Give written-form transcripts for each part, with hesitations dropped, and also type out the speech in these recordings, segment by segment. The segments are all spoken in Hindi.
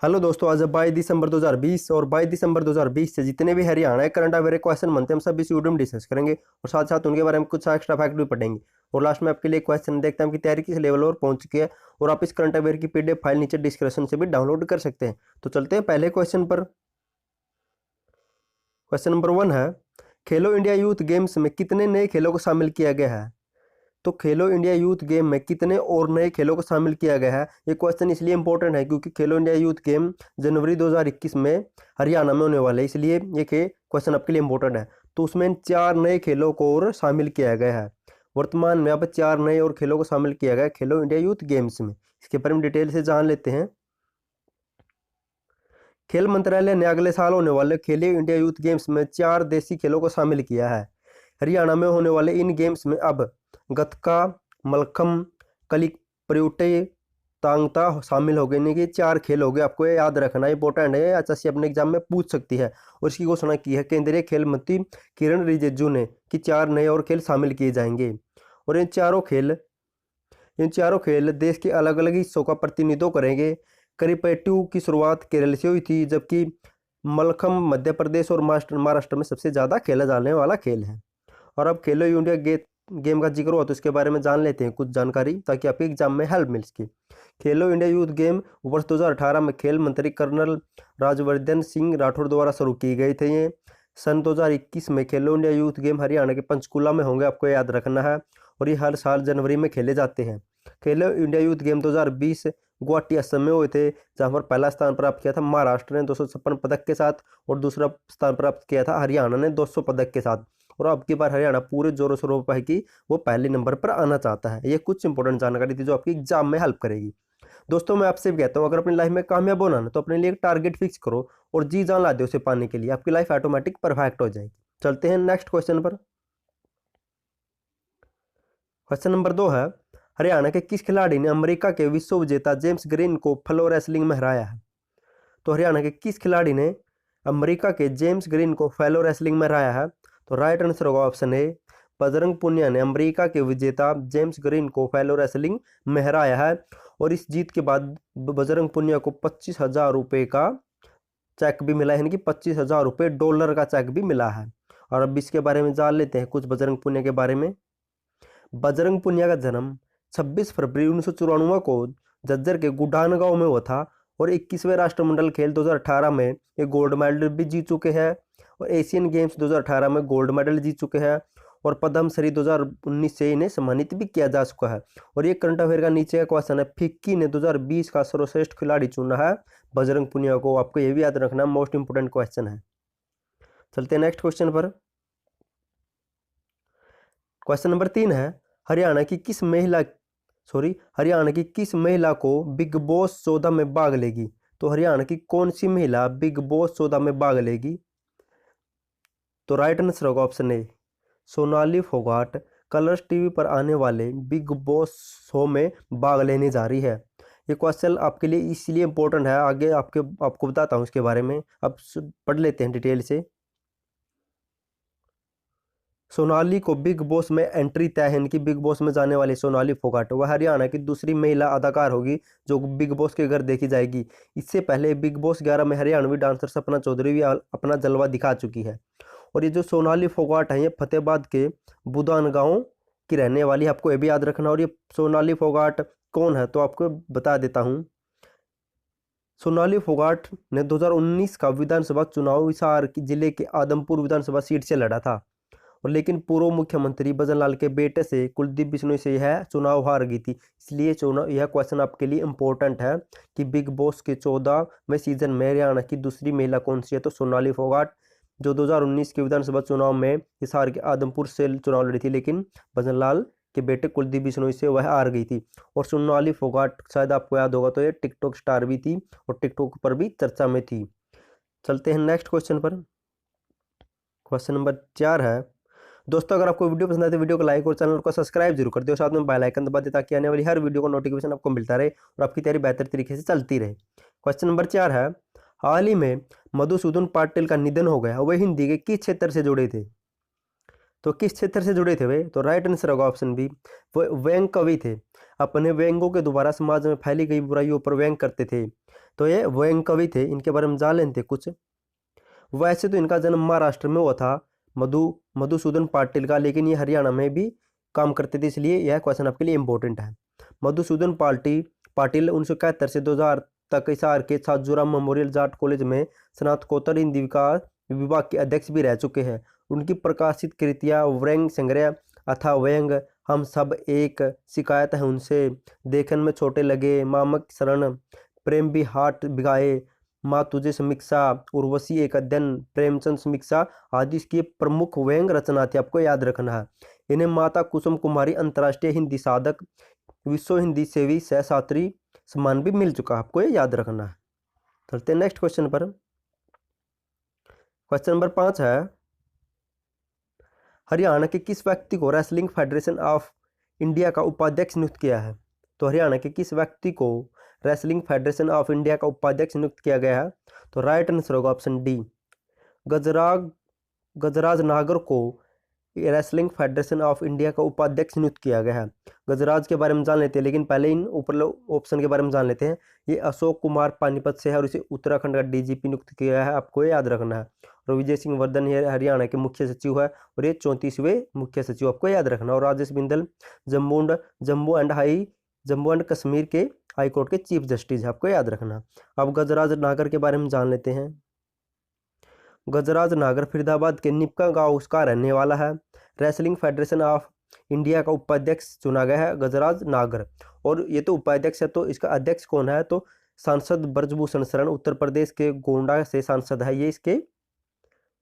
हेलो दोस्तों, आज 22 दिसंबर 2020 और 22 दिसंबर 2020 से जितने भी हरियाणा के करंट अफेयर क्वेश्चन बनते हैं हम सब इस वीडियो में डिस्कस करेंगे और साथ साथ उनके बारे में कुछ एक्स्ट्रा फैक्ट भी पढ़ेंगे। और लास्ट में आपके लिए क्वेश्चन देखते हैं कि तैयारी किस लेवल और पहुंच चुकी है और आप इस करंट अफेयर की पीडीएफ फाइल नीचे डिस्क्रिप्शन से भी डाउनलोड कर सकते हैं। तो चलते हैं पहले क्वेश्चन पर। क्वेश्चन नंबर 1 है, खेलो इंडिया यूथ गेम्स में कितने नए खेलों को शामिल किया गया है? तो खेलो इंडिया यूथ गेम में कितने और नए खेलों को शामिल किया गया है? ये क्वेश्चन इसलिए इंपॉर्टेंट है क्योंकि खेलो इंडिया यूथ गेम जनवरी 2021 में हरियाणा में होने वाले, इसलिए ये क्वेश्चन आपके लिए इंपॉर्टेंट है। तो उसमें 4 नए खेलों को और शामिल किया गया है। वर्तमान में अब 4 नए और खेलों को शामिल किया गया है खेलो इंडिया यूथ गेम्स में। इसके बारे में डिटेल से जान लेते हैं। खेल मंत्रालय ने अगले साल होने वाले खेलो इंडिया यूथ गेम्स में 4 देसी खेलों को शामिल किया है। हरियाणा में होने वाले इन गेम्स में अब गतका, मलखम, कलिक प्रयुटे, तांगता शामिल हो गए। यानी कि 4 खेल हो गए। आपको ये याद रखना इंपॉर्टेंट है, अच्छा से अपने एग्जाम में पूछ सकती है। और इसकी घोषणा की है केंद्रीय खेल मंत्री किरण रिजिजू ने कि 4 नए और खेल शामिल किए जाएंगे। और इन चारों खेल देश के अलग अलग हिस्सों का प्रतिनिधित्व करेंगे। करिपेट्टू की शुरुआत केरल से हुई थी, जबकि मलखम मध्य प्रदेश और महाराष्ट्र में सबसे ज़्यादा खेला जाने वाला खेल है। और अब खेलो इंडिया गेम का जिक्र हुआ तो इसके बारे में जान लेते हैं कुछ जानकारी, ताकि आपके एग्जाम में हेल्प मिल सके। खेलो इंडिया यूथ गेम वर्ष 2018 में खेल मंत्री कर्नल राज्यवर्धन सिंह राठौड़ द्वारा शुरू की गई थे। ये सन 2021 में खेलो इंडिया यूथ गेम हरियाणा के पंचकुला में होंगे, आपको याद रखना है। और ये हर साल जनवरी में खेले जाते हैं। खेलो India youth game 2020 Guwahati Assam में हुए थे, जहां पर पहला स्थान प्राप्त किया था महाराष्ट्र ने 256 पदक के साथ और दूसरा स्थान प्राप्त किया था हरियाणा ने 200 पदक के साथ। और अब की बार हरियाणा पूरे जोरों शोरों पर है कि वो पहले नंबर पर आना चाहता है। ये कुछ इंपॉर्टेंट जानकारी थी जो आपकी एग्जाम में हेल्प करेगी। दोस्तों, मैं आपसे भी कहता हूँ, अगर अपनी लाइफ में कामयाब होना ना तो अपने लिए एक टारगेट फिक्स करो और जी जान ला दो उसे पाने के लिए। आपकी लाइफ ऑटोमेटिक परफेक्ट हो जाएगी। चलते हैं नेक्स्ट क्वेश्चन पर। क्वेश्चन नंबर 2 है, हरियाणा के किस खिलाड़ी ने अमेरिका के विश्व विजेता जेम्स ग्रीन को फ्लोर रेसलिंग में हराया है? तो हरियाणा के किस खिलाड़ी ने अमेरिका के जेम्स ग्रीन को फ्लोर रेसलिंग में हराया है? तो राइट आंसर होगा ऑप्शन ए, बजरंग पुनिया ने अमेरिका के विजेता जेम्स ग्रीन को फ्लोर रेसलिंग में हराया है। और इस जीत के बाद बजरंग पुनिया को 25,000 रुपये का चेक भी मिला है, यानी कि 25,000 रुपये डॉलर का चेक भी मिला है। और अब इसके बारे में जान लेते हैं कुछ बजरंग पुनिया के बारे में। बजरंग पुनिया का जन्म 26 फरवरी 1994 को झज्जर के गुडान गांव में हुआ था। और 21वें राष्ट्रमंडल खेल 2018 में ये गोल्ड मेडल भी जीत चुके हैं। और एशियन गेम्स 2018 में गोल्ड मेडल जीत चुके हैं। और पद्मश्री 2019 से इन्हें सम्मानित भी किया जा चुका है। और ये करंट अफेयर का नीचे का क्वेश्चन है, फिक्की ने 2020 का सर्वश्रेष्ठ खिलाड़ी चुना है बजरंग पुनिया को। आपको ये भी याद रखना, मोस्ट इंपोर्टेंट क्वेश्चन है। चलते हैं नेक्स्ट क्वेश्चन पर। क्वेश्चन नंबर 3 है, हरियाणा की किस महिला को बिग बॉस 14 में भाग लेगी? तो हरियाणा की कौन सी महिला बिग बॉस 14 में भाग लेगी? तो राइट आंसर होगा option A, Sonali Phogat Colors TV पर आने वाले बिग बॉस शो में भाग लेने जा रही है। ये क्वेश्चन आपके लिए इसलिए इंपॉर्टेंट है, आगे आपको बताता हूँ इसके बारे में। अब पढ़ लेते हैं डिटेल से। सोनाली को बिग बॉस में एंट्री तय है, इनकी बिग बॉस में जाने वाली सोनाली फोगाट वह हरियाणा की दूसरी महिला अदाकार होगी जो बिग बॉस के घर देखी जाएगी। इससे पहले बिग बॉस 11 में हरियाणवी डांसर सपना चौधरी भी अपना जलवा दिखा चुकी है। और ये जो सोनाली फोगाट है ये फतेहाबाद के बुदान गांव की रहने वाली है, आपको ये भी याद रखना। और ये सोनाली फोगाट कौन है तो आपको बता देता हूँ। सोनाली फोगाट ने 2019 का विधानसभा चुनाव हिसार जिले के आदमपुर विधानसभा सीट से लड़ा था। और लेकिन पूर्व मुख्यमंत्री भजन लाल के बेटे से कुलदीप बिश्नोई से यह चुनाव हार गई थी। इसलिए यह क्वेश्चन आपके लिए इंपॉर्टेंट है कि बिग बॉस के 14वें सीजन में हरियाणा की दूसरी महिला कौन सी है? तो सोनाली फोगाट, जो 2019 के विधानसभा चुनाव में हिसार के आदमपुर से चुनाव लड़ी थी, लेकिन भजन लाल के बेटे कुलदीप बिश्नोई से वह हार गई थी। और सोनाली फोगाट शायद आपको याद होगा तो ये टिकटॉक स्टार भी थी और टिकटॉक पर भी चर्चा में थी। चलते हैं नेक्स्ट क्वेश्चन पर। क्वेश्चन नंबर 4 है, दोस्तों अगर आपको वीडियो पसंद आए तो वीडियो को लाइक और चैनल को सब्सक्राइब जरूर कर दो, साथ में बेल आइकन दबा दे ताकि आने वाली हर वीडियो को नोटिफिकेशन आपको मिलता रहे और आपकी तैयारी बेहतर तरीके से चलती रहे। क्वेश्चन नंबर 4 है, हाल ही में मधुसूदन पाटिल का निधन हो गया, वे हिंदी के किस क्षेत्र से जुड़े थे? तो किस क्षेत्र से जुड़े थे वे? तो राइट आंसर होगा ऑप्शन बी, वो व्यंग कवि थे। अपने व्यंगों के द्वारा समाज में फैली गई बुराइयों पर व्यंग करते थे। तो ये वेंग कवि थे, इनके बारे में जान लेते कुछ। वैसे तो इनका जन्म महाराष्ट्र में हुआ था, मधुसूदन पाटिल का, लेकिन ये हरियाणा में भी काम करते थे, इसलिए यह क्वेश्चन आपके लिए इंपॉर्टेंट है। मधुसूदन पाटिल 1971 से 2000 तक हिसार के छाजूराम मेमोरियल जाट कॉलेज में स्नातकोत्तर हिंदी विभाग के अध्यक्ष भी रह चुके हैं। उनकी प्रकाशित कृतियाँ व्यंग संग्रह अथा व्यंग, हम सब एक, शिकायत है उनसे, देखन में छोटे लगे, मामक शरण, प्रेम भी हाट बिगाए, माँ तुझे समीक्षा, उर्वशी एक अध्ययन, प्रेमचंद समीक्षा आदि इसकी प्रमुख व्यंग रचना थी, आपको याद रखना है। इन्हें माता कुसुम कुमारी अंतर्राष्ट्रीय हिंदी साधक, विश्व हिंदी सेवी सहशात्री सम्मान भी मिल चुका है, आपको ये याद रखना है। चलते हैं नेक्स्ट क्वेश्चन पर। क्वेश्चन नंबर 5 है, हरियाणा के किस व्यक्ति को रेसलिंग फेडरेशन ऑफ इंडिया का उपाध्यक्ष नियुक्त किया है? तो हरियाणा के किस व्यक्ति को रेसलिंग फेडरेशन ऑफ इंडिया का उपाध्यक्ष नियुक्त किया गया है? तो राइट आंसर होगा ऑप्शन डी, गजराज नागर को रेसलिंग फेडरेशन ऑफ इंडिया का उपाध्यक्ष नियुक्त किया गया है। गजराज के बारे में जान लेते हैं, लेकिन पहले इन ऊपर ऑप्शन के बारे में जान लेते हैं। ये अशोक कुमार पानीपत से है और इसे उत्तराखंड का डीजीपी नियुक्त किया है, आपको ये याद रखना है। और विजय सिंह वर्धन ये हरियाणा के मुख्य सचिव है और ये 34वें मुख्य सचिव, आपको याद रखना। और राजेश बिंदल जम्मू एंड कश्मीर के हाई कोर्ट के चीफ जस्टिस है, आपको याद रखना। अब गजराज नागर के बारे में जान लेते हैं। गजराज नागर फरीदाबाद के निपका गांव का रहने वाला है। रेसलिंग फेडरेशन ऑफ इंडिया का उपाध्यक्ष चुना गया है गजराज नागर, और ये तो उपाध्यक्ष है, तो इसका अध्यक्ष कौन है? तो सांसद ब्रजभूषण शरण, उत्तर प्रदेश के गोंडा से सांसद है, ये इसके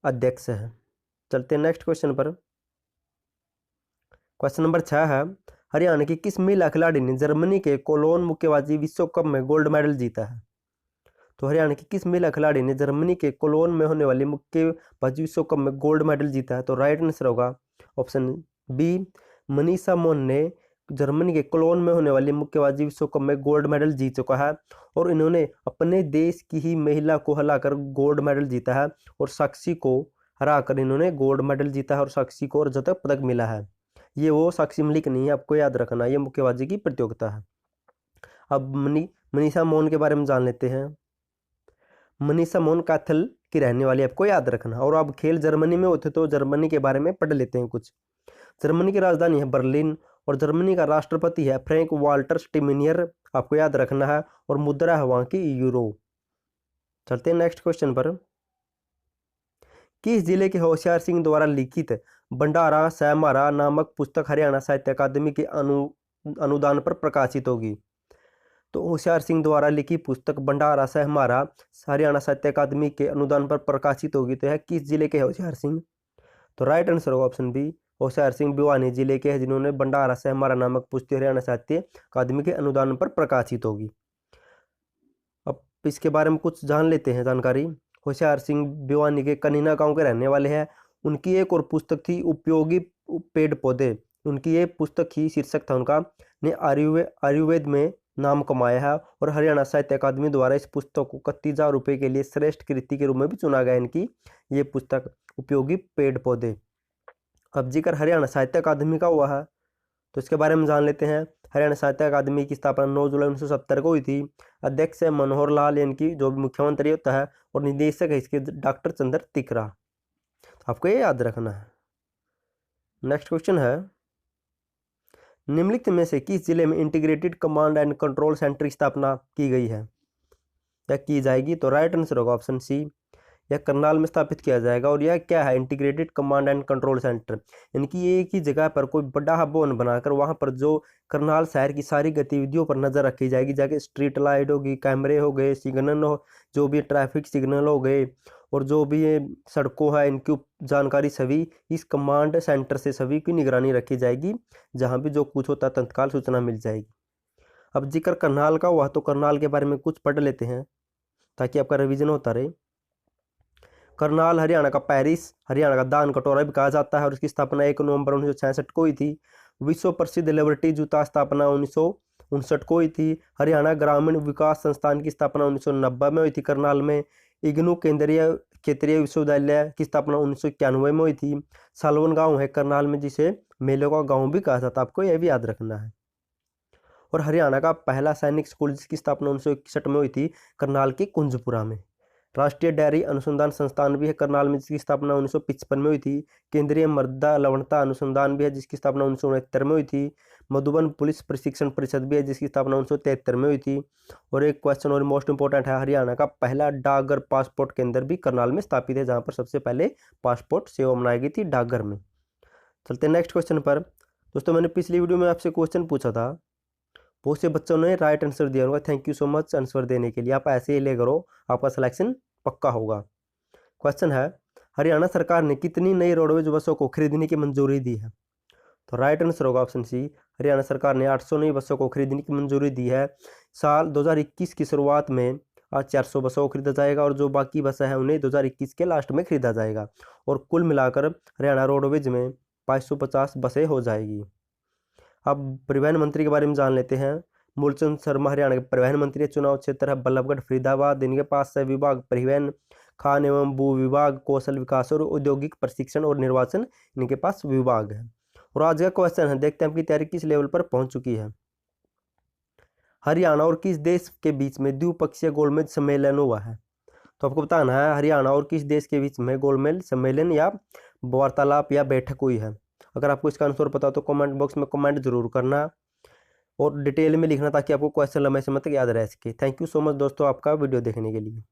अध्यक्ष है। चलते हैं नेक्स्ट क्वेश्चन पर। क्वेश्चन नंबर 6 है, हरियाणा की किस महिला खिलाड़ी ने जर्मनी के कोलोन मुक्केबाजी विश्व कप में गोल्ड मेडल जीता है? तो हरियाणा की किस महिला खिलाड़ी ने जर्मनी के कोलोन में होने वाली मुक्केबाजी विश्व कप में गोल्ड मेडल जीता है? तो राइट आंसर होगा ऑप्शन बी, मनीषा मोन ने जर्मनी के कोलोन में होने वाली मुक्केबाजी विश्व कप में गोल्ड मेडल जीत चुका है, और इन्होंने अपने देश की ही महिला को हराकर गोल्ड मेडल जीता है, और साक्षी को हराकर इन्होंने गोल्ड मेडल जीता है, और साक्षी को रजत पदक मिला है। ये वो साक्षी मलिक नहीं है, आपको याद रखना, ये मुक्केबाजी की प्रतियोगिता है। अब मनीषा मोन के बारे में जान लेते हैं। मनीषा मोन कैथल की रहने वाली, आपको याद रखना। और अब खेल जर्मनी में होते तो जर्मनी के बारे में पढ़ लेते हैं कुछ। जर्मनी की राजधानी है बर्लिन, और जर्मनी का राष्ट्रपति है फ्रैंक वाल्टर स्टीमिनियर, आपको याद रखना है, और मुद्रा है वहाँ की यूरो। चलते हैं नेक्स्ट क्वेश्चन पर। किस जिले के होशियार सिंह द्वारा लिखित भंडारा सहमारा नामक पुस्तक हरियाणा साहित्य अकादमी के अनुदान पर प्रकाशित होगी? तो होशियार सिंह द्वारा लिखी पुस्तक भंडारा सहमारा हरियाणा साहित्य अकादमी के अनुदान पर प्रकाशित होगी, तो यह किस जिले के होशियार सिंह? तो राइट आंसर होगा ऑप्शन बी, होशियार सिंह भिवानी जिले के हैं, जिन्होंने भंडारा सहमारा नामक पुस्तक हरियाणा साहित्य अकादमी के अनुदान पर प्रकाशित होगी। अब इसके बारे में कुछ जान लेते हैं जानकारी। होशियार सिंह भिवानी के कनीना गांव के रहने वाले हैं। उनकी एक और पुस्तक थी उपयोगी पेड़ पौधे, उनकी ये पुस्तक ही शीर्षक था उनका, ने आयुर्वेद में नाम कमाया है, और हरियाणा साहित्य अकादमी द्वारा इस पुस्तक को 31,000 रुपये के लिए श्रेष्ठ कृति के रूप में भी चुना गया इनकी ये पुस्तक उपयोगी पेड़ पौधे। अब जिक्र हरियाणा साहित्य अकादमी का हुआ है, तो इसके बारे में जान लेते हैं। हरियाणा साहित्य अकादमी की स्थापना 9 जुलाई 1970 को हुई थी। अध्यक्ष है मनोहर लाल, इनकी जो भी मुख्यमंत्री होता है, और निदेशक है इसके डॉक्टर चंद्र तिकरा, आपको ये याद रखना है। नेक्स्ट क्वेश्चन है, निम्नलिखित में से किस जिले में integrated command and control centre की स्थापना की गई है या की जाएगी? तो राइट आंसर होगा ऑप्शन सी, यह करनाल में स्थापित किया जाएगा। और यह क्या है? Integrated command and control centre, यानी एक ही जगह पर कोई बड़ा भवन बनाकर वहां पर जो करनाल शहर की सारी गतिविधियों पर नजर रखी जाएगी, जाके स्ट्रीट लाइट होगी, कैमरे हो गए, सिग्नल हो, जो भी ट्रैफिक सिग्नल हो गए, और जो भी ये सड़कों है, इनकी जानकारी सभी इस कमांड सेंटर से सभी की निगरानी रखी जाएगी, जहाँ भी जो कुछ होता है तत्काल सूचना मिल जाएगी। अब जिक्र करनाल का हुआ, तो करनाल के बारे में कुछ पढ़ लेते हैं ताकि आपका रिवीजन होता रहे। करनाल हरियाणा का पेरिस, हरियाणा का दान कटोरा भी कहा जाता है, और इसकी स्थापना 1 नवंबर 1966 को हुई थी। विश्व प्रसिद्ध लिबर्टी जूता स्थापना 1959 को हुई थी। हरियाणा ग्रामीण विकास संस्थान की स्थापना 1990 में हुई थी करनाल में। इग्नू केंद्रीय क्षेत्रीय विश्वविद्यालय की स्थापना 1991 में हुई थी। सालवन गांव है करनाल में, जिसे मेलों का गांव भी कहा जाता है, आपको यह भी याद रखना है। और हरियाणा का पहला सैनिक स्कूल जिसकी स्थापना 1961 में हुई थी करनाल के कुंजपुरा में। राष्ट्रीय डेयरी अनुसंधान संस्थान भी है करनाल में जिसकी स्थापना 1955 में हुई थी। केंद्रीय मृदा लवणता अनुसंधान भी है जिसकी स्थापना 1969 में हुई थी। मधुबन पुलिस प्रशिक्षण परिषद भी है जिसकी स्थापना 1973 में हुई थी। और एक क्वेश्चन और मोस्ट इंपॉर्टेंट है, हरियाणा का पहला डाकघर पासपोर्ट केंद्र भी करनाल में स्थापित है, जहां पर सबसे पहले पासपोर्ट सेवा बनाई गई थी डाकघर में। चलते हैं नेक्स्ट क्वेश्चन पर। दोस्तों मैंने पिछली वीडियो में आपसे क्वेश्चन पूछा था, बहुत से बच्चों ने राइट आंसर दिया होगा, thank you so much answer देने के लिए। आप ऐसे ही ले करो, आपका सिलेक्शन पक्का होगा। क्वेश्चन है, हरियाणा सरकार ने कितनी नई रोडवेज बसों को खरीदने की मंजूरी दी है? तो राइट आंसर होगा ऑप्शन सी, हरियाणा सरकार ने 800 नई बसों को खरीदने की मंजूरी दी है। साल 2021 की शुरुआत में आज 400 बसों को खरीदा जाएगा और जो बाकी बसें हैं उन्हें 2021 के लास्ट में खरीदा जाएगा और कुल मिलाकर हरियाणा रोडवेज में 550 बसें हो जाएगी। अब परिवहन मंत्री के बारे में जान लेते हैं। मूलचंद शर्मा हरियाणा के परिवहन मंत्री। चुनाव क्षेत्र है बल्लभगढ़ फरीदाबाद। इनके पास से विभाग परिवहन, खान एवं भू विभाग, कौशल विकास और औद्योगिक प्रशिक्षण और निर्वाचन इनके पास विभाग है। और आज का क्वेश्चन है, देखते हैं आपकी तैयारी किस लेवल पर पहुंच चुकी है। हरियाणा और किस देश के बीच में द्विपक्षीय गोलमेज सम्मेलन हुआ है? तो आपको बताना है हरियाणा और किस देश के बीच में गोलमेज सम्मेलन या वार्तालाप या बैठक हुई है। अगर आपको इसका आंसर पता तो कमेंट बॉक्स में कमेंट जरूर करना और डिटेल में लिखना ताकि आपको क्वेश्चन लंबे समय तक याद रह सके। थैंक यू सो मच दोस्तों आपका वीडियो देखने के लिए।